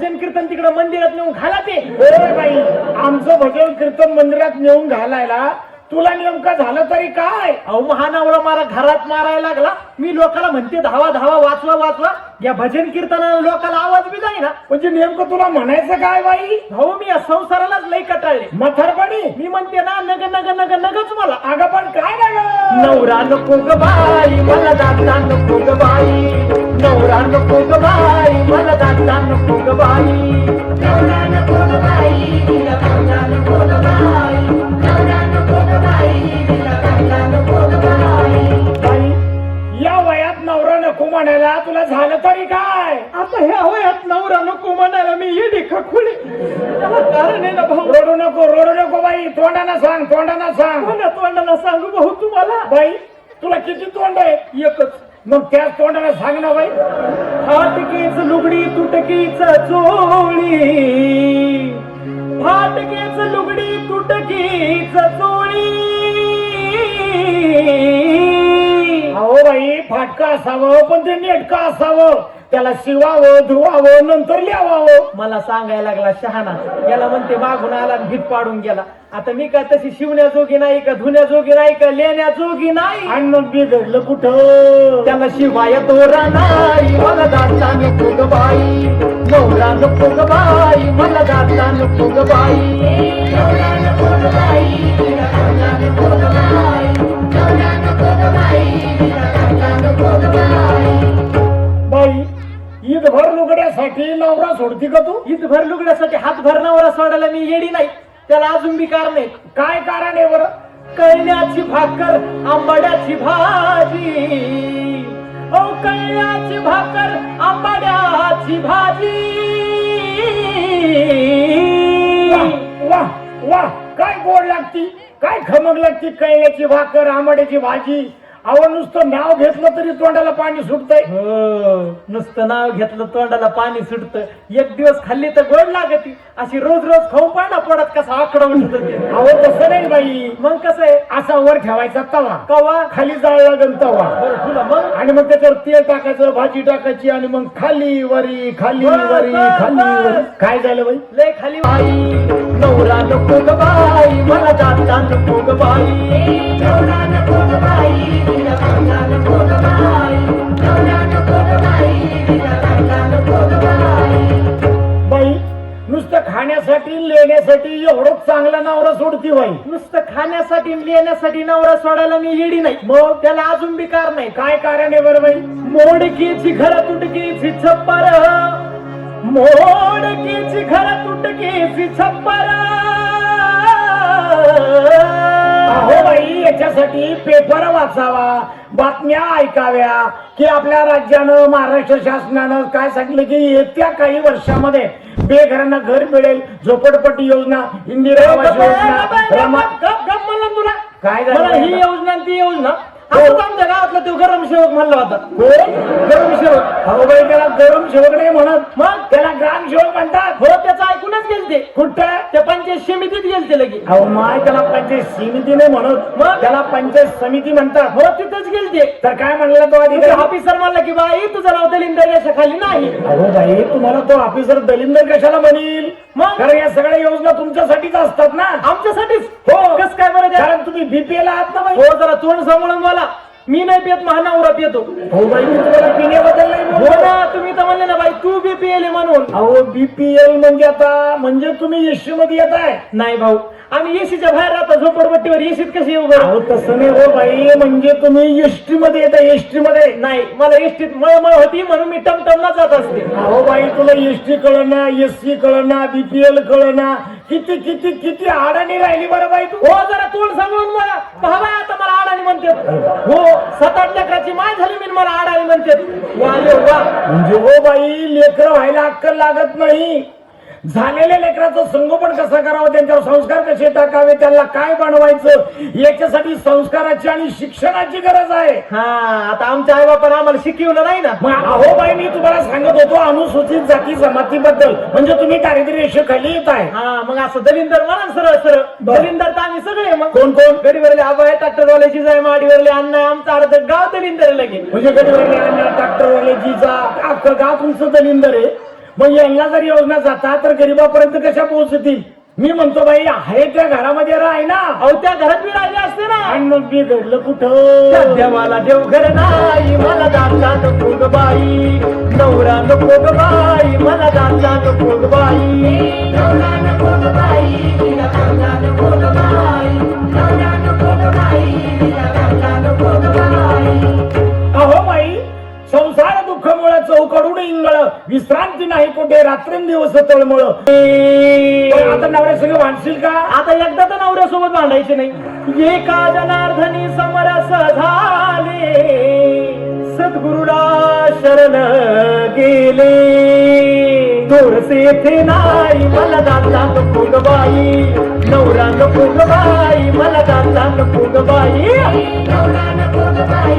भजन कीर्तन तिकडे मंदिरात नेऊन घाला ते. बाई आमचं भजन कीर्तन मंदिरात नेऊन घालायला तुला नेमकं झालं तरी काय? अहो महानावळा मला घरात मारायला लागला. मी लोकांना म्हणते धावा धावा वाचवा वाचवा. या भजन कीर्तनाला लोकांना आवाज बी जाईना. म्हणजे नेमकं तुला म्हणायचं काय बाई? भाऊ मी या संसारालाच लई कटाळले. मथरपणी मी म्हणते ना नग नग नग नगच मला. अगं पण काय ना नवरा नको ग बाई मला दादा नको ग बाई. नवरा नको ग बाई मला दादा नको ग बाई. नवरा नको ग बाई तिला दादा नको ग बाई. नवरा नको ग बाई तिला दादा नको ग बाई. बाई या वयात नवरा नको म्हणायला तुला झालं तरी काय? आता ह्या वयात नवरा नको म्हणायला मी येडी खखुले. त्याला कारण आहे ना भाऊ. रडू नको बाई. तोंडाना सांग तोंडाना सांग. कोणा तोंडाला सांगू भाऊ तुम्हाला. बाई तुला किती तोंड आहे? एकच. मग त्याच तोंडाला सांग ना बाई. फाटकेच लुगडी तुटकीच चोळी. फाटकेच लुगडी तुटकीच चोळी. अहो बाई फाटका असावं पण ते नेटका असावं. त्याला शिवावं धुवावं नंतर लिहावं. मला सांगायला लागला शहाणा. याला म्हणते मागून आला भीत पाडून गेला. आता मी काय तशी शिवण्याजोगी नाही का धुण्याजोगी नाही का लेण्याजोगी नाही. आणि मग बिघडलं कुठं? त्याला शिवाय दोरा नाही मला दादा नको ग बाई. नवरा नको ग बाई मला दादा नको ग बाई. नवरा नको ग बाई तिला दादा नको ग बाई. नवरा नको ग बाई तिला दादा नको ग बाई. बाई ईदभर लुगड्यासाठी नवरा सोडती का तू? ईदभर लुगड्यासाठी हातभर नवरा सोडायला मी येडी नाही. त्याला अजून बी कारण नाही. काय कारण आहे बरं? कळण्याची भाकर आंबाड्याची भाजी. ओ कळण्याची भाकर आंबाड्याची भाजी. वाह वाह काय गोड लागती काय खमक लागती. कळण्याची भाकर आंबाड्याची भाजी. अहो नुसतं नाव घेतलं तरी तोंडाला पाणी सुटतंय. नुसतं नाव घेतलं तोंडाला पाणी सुटतं. एक दिवस खाल्ली तर गोड लागती. अशी रोज रोज खाऊ पाना पडत कसा आकडा उठत होते. अहो तसं नाही बाई. मग कसं आहे असा वर ठेवायचा तवा. कवा खाली जाळ लागेल तवा. बरं तुला मग आणि मग त्याच्यावर तेल टाकायचं भाजी टाकायची आणि मग खाली वरी खाली वरी खाली वरी. काय झालं बाई? लय खाली बाई. नवरा नको ग बाई मला दादा नको ग बाई. नवरा नको ग बाई तिला दादा नको ग बाई. नवरा नको ग बाई तिला दादा नको ग बाई. बाई नुसतं खाण्यासाठी लेण्यासाठी एवढं चांगला नवरा सोडती बाई. नुसतं खाण्यासाठी लिहिण्यासाठी नवरा सोडायला मी येडी नाही. मग त्याला अजून बी कार नाही. काय कारण आहे बरं बाई? मोडकीची घर तुटकीची छप्पर. मोडकीची घर तुटकीची छप्पर. अहो बाई याच्यासाठी पेपर वाचावा बातम्या ऐकाव्या की आपल्या राज्यानं महाराष्ट्र शासनानं काय सांगितलं की येत्या काही वर्षामध्ये बेघरांना घर मिळेल. झोपडपट्टी योजना इंदिरा आवास योजना. मला तुला काय मला झालं? ही योजना आणि ती योजना. असं आमच्या गावातला तो गरम सेवक म्हणला होता. गरम सेवक. अहो बाई त्याला गरम सेवक नाही म्हणत. मग त्याला ग्राम सेवक म्हणतात. हो त्याचं ऐकूनच गेलते. कुठं? त्या पंचायत समितीत गेलते लगे. अहो माय त्याला पंचायत समिती नाही म्हणत. मग? त्याला पंचायत समिती म्हणतात. हो तिथंच गेलते. तर काय म्हणला तो अधिकारी? ऑफिसर म्हणला की बाई तुझं नाव दलिंदर खाली नाही. अहो बाई तुम्हाला तो ऑफिसर दलिंदर कशाला म्हणील? मग? कारण या सगळ्या योजना तुमच्यासाठीच असतात ना. आमच्यासाठीच. हो. कस काय बरं? कारण तुम्ही बीपीएल आहात ना बाई. हो जरा तोंड सांभाळून बोला. मी नाही पेत महानावरा पितो. हो बाई मी तुम्हाला पिण्याबद्दल नाही हो बोलत. ना तुम्ही तर म्हणले ना बाई तू बी पिले म्हणून. अहो बीपीएल म्हणजे आता म्हणजे तुम्ही एसटी मध्ये येत आहे. नाही भाऊ आम्ही एसीच्या बाहेर राहतो. झोपडपट्टीवर एसीत कशी येऊ बरं? अहो तसं नाही हो बाई. म्हणजे तुम्ही एसटी मध्ये येत आहे. एसटी मध्ये नाही मला एसटीत मळमळ होती म्हणून मी टमटमला जात असते. अहो बाई तुला एसटी कळना एससी कळना बीपीएल कळना. किती किती किती अडाणी राहिली बरं बाई तू. हो जरा तोंड सांभाळून बोला. पहा बाई आता मला आडाणी म्हणते. हो 7-8 लेकराची माय झाली मी मला आडाणी म्हणते. वा रे वा. म्हणजे हो बाई लेकर व्हायला अक्कल लागत नाही. झालेल्या लेकराचं संगोपन कसं करावं त्यांच्यावर संस्कार कसे टाकावे त्यांना काय बनवायचं याच्यासाठी संस्काराची आणि शिक्षणाची गरज आहे. हा आता आमच्या आई बापाने आम्हाला शिकवलं नाही ना. मग अहो बाई मी तुम्हाला सांगत होतो अनुसूचित जाती जमातीबद्दल. म्हणजे तुम्ही दारिद्र्य रेषेखाली येत आहे. हा मग असं दलिंदर म्हणा सरळ सरळ. दलिंदर तर आम्ही सगळे मग कोण कोण? गडीवरले आबा आहे ट्रॅक्टरवाल्याची जाय माडीवरले अण्णा आमचं अर्ध गाव दलिंदर लगे. म्हणजे गडीवरले ट्रॅक्टरवाले जीचा अख्खं गाव तुमचं दलिंदर आहे. मग यांना जर योजना जातात तर गरीबापर्यंत कशा पोहोचतील? मी म्हणतो बाई आहे त्या घरामध्ये राह ना. अहो त्या घरात मी राहिले असते ना. आणि मग मी घडलं त्या कुठं? देवाला देवघर नाही मला दाता नको ग बाई, नवरा नको ग बाई मला दाता नको ग बाई, नवरा नको ग बाई तिला दाता नको ग बाई, नवरा नको ग बाई तिला दाता नको ग बाई. अहो बाई संसार दुःखमुळे चौकडून इंगळ, विश्रांती नाही कुठे रात्रंदिवस तळमळ. आता नवऱ्या सगळं भांडशील का? आता एकदा तर नवऱ्यासोबत भांडायचे नाही. एका जनार्दनी समरस झाले, सद्गुरुला शरण गेले, थोडसे येथे नाही मला दाता नको ग बाई, नवरा नको ग बाई मला दाता नको ग बाई, नवरा नको ग बाई